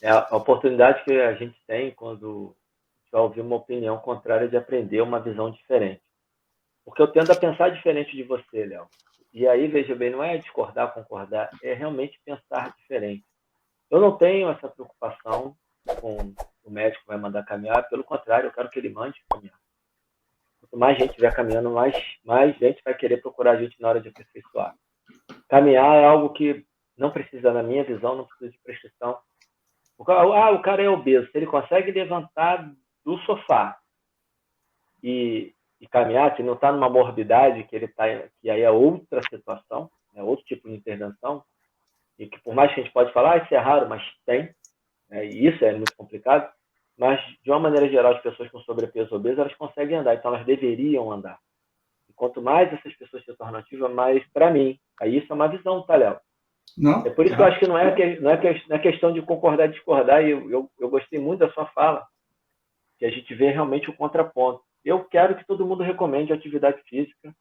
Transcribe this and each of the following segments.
É a oportunidade que a gente tem quando vai ouvir uma opinião contrária de aprender uma visão diferente. Porque eu tendo a pensar diferente de você, Léo. E aí, veja bem, não é discordar, concordar, é realmente pensar diferente. Eu não tenho essa preocupação com o médico que vai mandar caminhar, pelo contrário, eu quero que ele mande caminhar. Quanto mais gente estiver caminhando, mais gente vai querer procurar a gente na hora de aperfeiçoar. Caminhar é algo que não precisa, na minha visão, não precisa de prescrição. O cara é obeso, se ele consegue levantar do sofá e caminhar, se não está numa morbidade, que ele tá, que aí é outra situação, é outro tipo de intervenção, e que por mais que a gente pode falar, isso é raro, mas tem, né, e isso é muito complicado, mas de uma maneira geral, as pessoas com sobrepeso obeso, elas conseguem andar, então elas deveriam andar. E quanto mais essas pessoas se tornam ativas, mais para mim. Aí isso é uma visão, tá, Léo? É Não, por isso que eu tá. acho que não é questão de concordar e discordar, e eu gostei muito da sua fala, que a gente vê realmente o contraponto. Eu quero que todo mundo recomende atividade física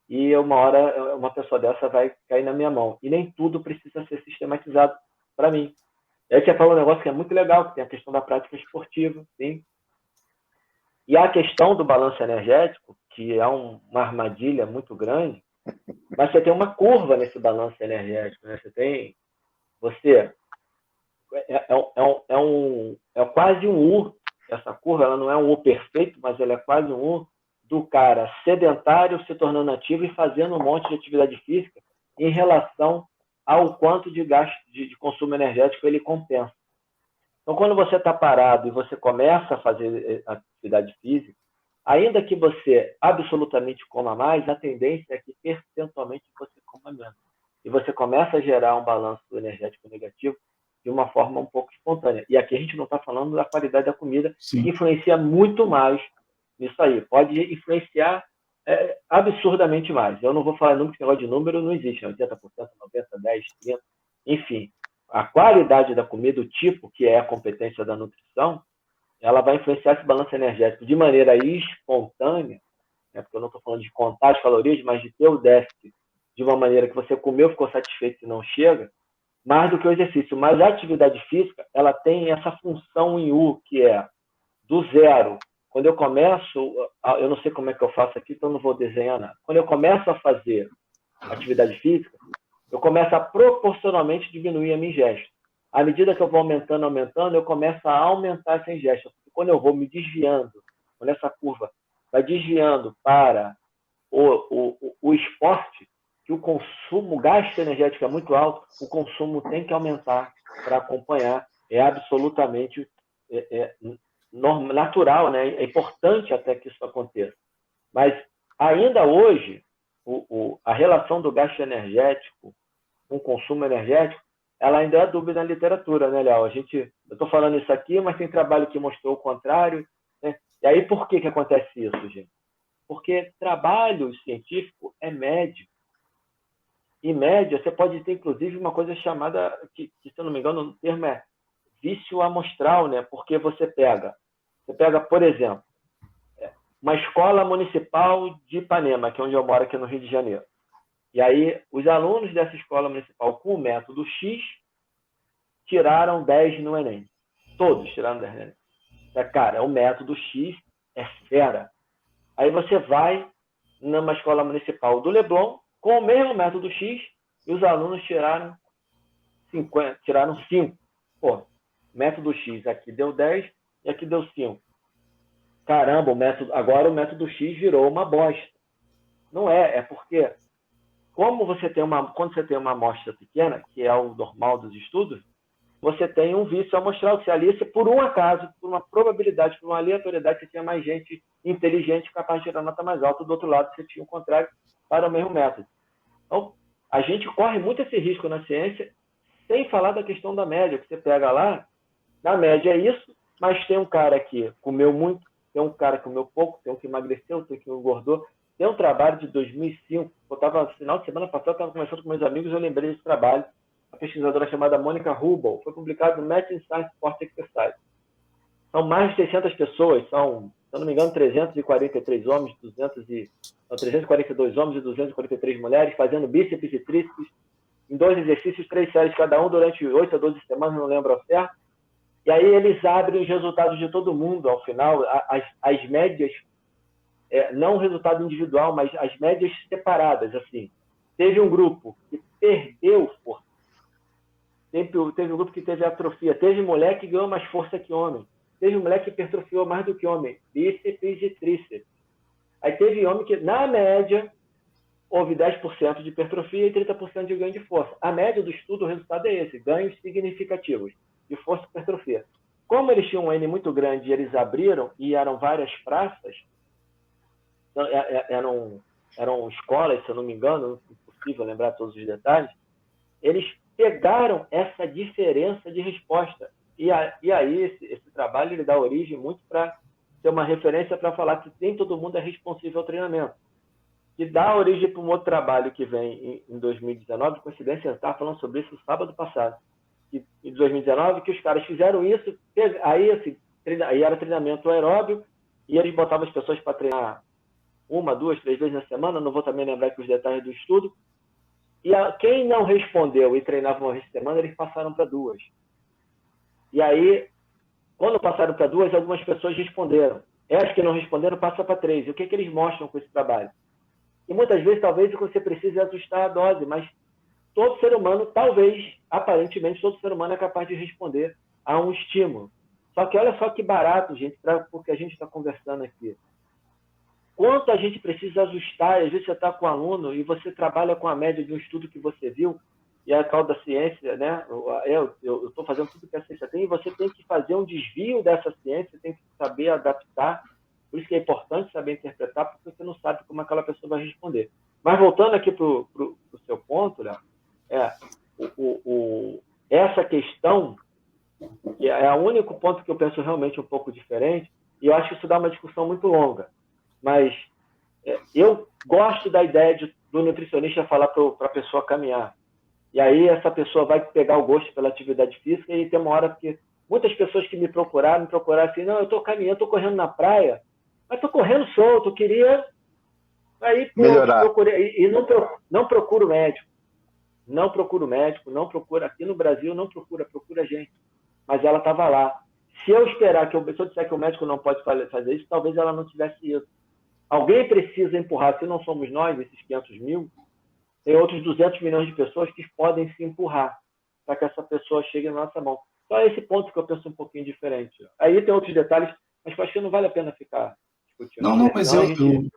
e uma hora uma pessoa dessa vai cair na minha mão. E nem tudo precisa ser sistematizado para mim. E aí você falou um negócio que é muito legal, que tem a questão da prática esportiva, sim. E a questão do balanço energético, que é uma armadilha muito grande, mas você tem uma curva nesse balanço energético, né? Você é quase um U. Essa curva ela não é um U perfeito, mas ela é quase um U do cara sedentário se tornando ativo e fazendo um monte de atividade física em relação ao quanto de gasto de consumo energético ele compensa. Então, quando você está parado e você começa a fazer atividade física, ainda que você absolutamente coma mais, a tendência é que percentualmente você coma menos. E você começa a gerar um balanço energético negativo de uma forma um pouco espontânea. E aqui a gente não está falando da qualidade da comida, que Sim. influencia muito mais nisso aí. Pode influenciar absurdamente mais. Eu não vou falar nunca que negócio de número não existe, 80%, 90%, 10%, 30%, enfim. A qualidade da comida, o tipo, que é a competência da nutrição, ela vai influenciar esse balanço energético de maneira espontânea, né, porque eu não estou falando de contar as calorias, mas de ter o déficit de uma maneira que você comeu, ficou satisfeito e não chega, mais do que o exercício. Mas a atividade física, ela tem essa função em U, que é do zero. Quando eu começo, eu não sei como é que eu faço aqui, então não vou desenhar nada. Quando eu começo a fazer atividade física, eu começo a proporcionalmente diminuir a minha ingesta. À medida que eu vou aumentando, eu começo a aumentar essa ingesta. Porque quando eu vou me desviando, quando essa curva vai desviando para o esporte, que o consumo, o gasto energético é muito alto, o consumo tem que aumentar para acompanhar. É absolutamente natural, né? É importante até que isso aconteça. Mas ainda hoje, a relação do gasto energético com o consumo energético, ela ainda é dúvida na literatura, né, Léo? Eu estou falando isso aqui, mas tem trabalho que mostrou o contrário. Né? E aí, por que acontece isso, gente? Porque trabalho científico é médio. E média, você pode ter, inclusive, uma coisa chamada, que se eu não me engano, o termo é vício amostral, né? Porque você pega, por exemplo, uma escola municipal de Ipanema, que é onde eu moro aqui no Rio de Janeiro. E aí, os alunos dessa escola municipal com o método X tiraram 10 no Enem. Todos tiraram 10 no Enem. Cara, o método X é fera. Aí você vai numa escola municipal do Leblon com o mesmo método X e os alunos tiraram 5. Pô, método X aqui deu 10 e aqui deu 5. Caramba, agora o método X virou uma bosta. Não é porque quando você tem uma amostra pequena, que é o normal dos estudos, você tem um vício amostral, que ali, por um acaso, por uma probabilidade, por uma aleatoriedade, você tinha mais gente inteligente capaz de tirar nota mais alta, do outro lado você tinha o contrário para o mesmo método. Então, a gente corre muito esse risco na ciência, sem falar da questão da média, que você pega lá, na média é isso, mas tem um cara que comeu muito, tem um cara que comeu pouco, tem um que emagreceu, tem um que engordou. Tem um trabalho de 2005, eu estava no final de semana passada, estava conversando com meus amigos, eu lembrei desse trabalho, uma pesquisadora chamada Mônica Rubel, foi publicado no Medicine Science Sport Exercise. São mais de 600 pessoas, são, se eu não me engano, 343 homens, 342 homens e 243 mulheres, fazendo bíceps e tríceps, em 2 exercícios, 3 séries cada um, durante 8 a 12 semanas, não lembro ao certo. E aí eles abrem os resultados de todo mundo ao final, as médias, não o resultado individual, mas as médias separadas. Assim, teve um grupo que perdeu força, teve um grupo que teve atrofia, teve mulher que ganhou mais força que homem, teve mulher que hipertrofiou mais do que homem, bíceps e tríceps. Aí teve homem que, na média, houve 10% de hipertrofia e 30% de ganho de força. A média do estudo, o resultado é esse, ganhos significativos de força e hipertrofia. Como eles tinham um N muito grande e eles abriram, e eram várias praças, eram escolas, se eu não me engano, impossível lembrar todos os detalhes, eles pegaram essa diferença de resposta. E aí esse trabalho ele dá origem muito para ser uma referência para falar que nem todo mundo é responsível ao treinamento. Que dá origem para um outro trabalho que vem em 2019, coincidência, eu estava falando sobre isso no sábado passado, em 2019, que os caras fizeram isso, aí era treinamento aeróbio, e eles botavam as pessoas para treinar 1, 2, 3 vezes na semana, não vou também lembrar aqui os detalhes do estudo, e quem não respondeu e treinava uma vez por semana, eles passaram para 2. E aí, quando passaram para 2, algumas pessoas responderam. Essas que não responderam, passam para 3. E o que eles mostram com esse trabalho? E muitas vezes, talvez, o que você precisa é ajustar a dose, mas todo ser humano, talvez, aparentemente, todo ser humano é capaz de responder a um estímulo. Só que olha só que barato, gente, porque a gente está conversando aqui. Quanto a gente precisa ajustar, às vezes você está com um aluno e você trabalha com a média de um estudo que você viu, e a tal da ciência, né? Eu estou fazendo tudo que a ciência tem, e você tem que fazer um desvio dessa ciência, tem que saber adaptar. Por isso que é importante saber interpretar, porque você não sabe como aquela pessoa vai responder. Mas voltando aqui para o seu ponto, Léo, essa questão, que é o único ponto que eu penso realmente um pouco diferente, e eu acho que isso dá uma discussão muito longa. Mas eu gosto da ideia do nutricionista falar para a pessoa caminhar. E aí essa pessoa vai pegar o gosto pela atividade física, e tem uma hora que muitas pessoas que me procuraram assim, não, eu estou caminhando, estou correndo na praia, mas estou correndo solto, eu queria... Aí, melhorar. E não procuro médico. Não procura, aqui no Brasil, não procura gente. Mas ela estava lá. Se eu esperar se eu disser que o médico não pode fazer isso, talvez ela não tivesse ido. Alguém precisa empurrar, se não somos nós, esses 500 mil, tem outros 200 milhões de pessoas que podem se empurrar para que essa pessoa chegue na nossa mão. Só esse ponto que eu penso um pouquinho diferente. Aí tem outros detalhes, mas acho que não vale a pena ficar discutindo. Não, mas a gente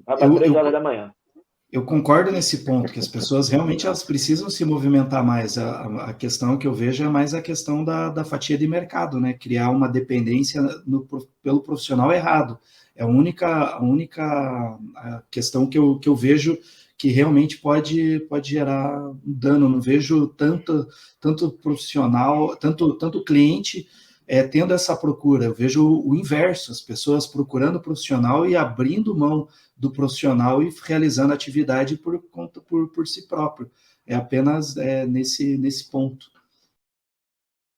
vai para 3 horas da manhã. Eu concordo nesse ponto, que as pessoas realmente elas precisam se movimentar mais. A questão que eu vejo é mais a questão da fatia de mercado, né? Criar uma dependência pelo profissional errado. É a única questão que eu vejo que realmente pode gerar um dano. Eu não vejo tanto profissional, tanto cliente tendo essa procura. Eu vejo o inverso, as pessoas procurando o profissional e abrindo mão do profissional e realizando atividade por si próprio. É apenas nesse ponto.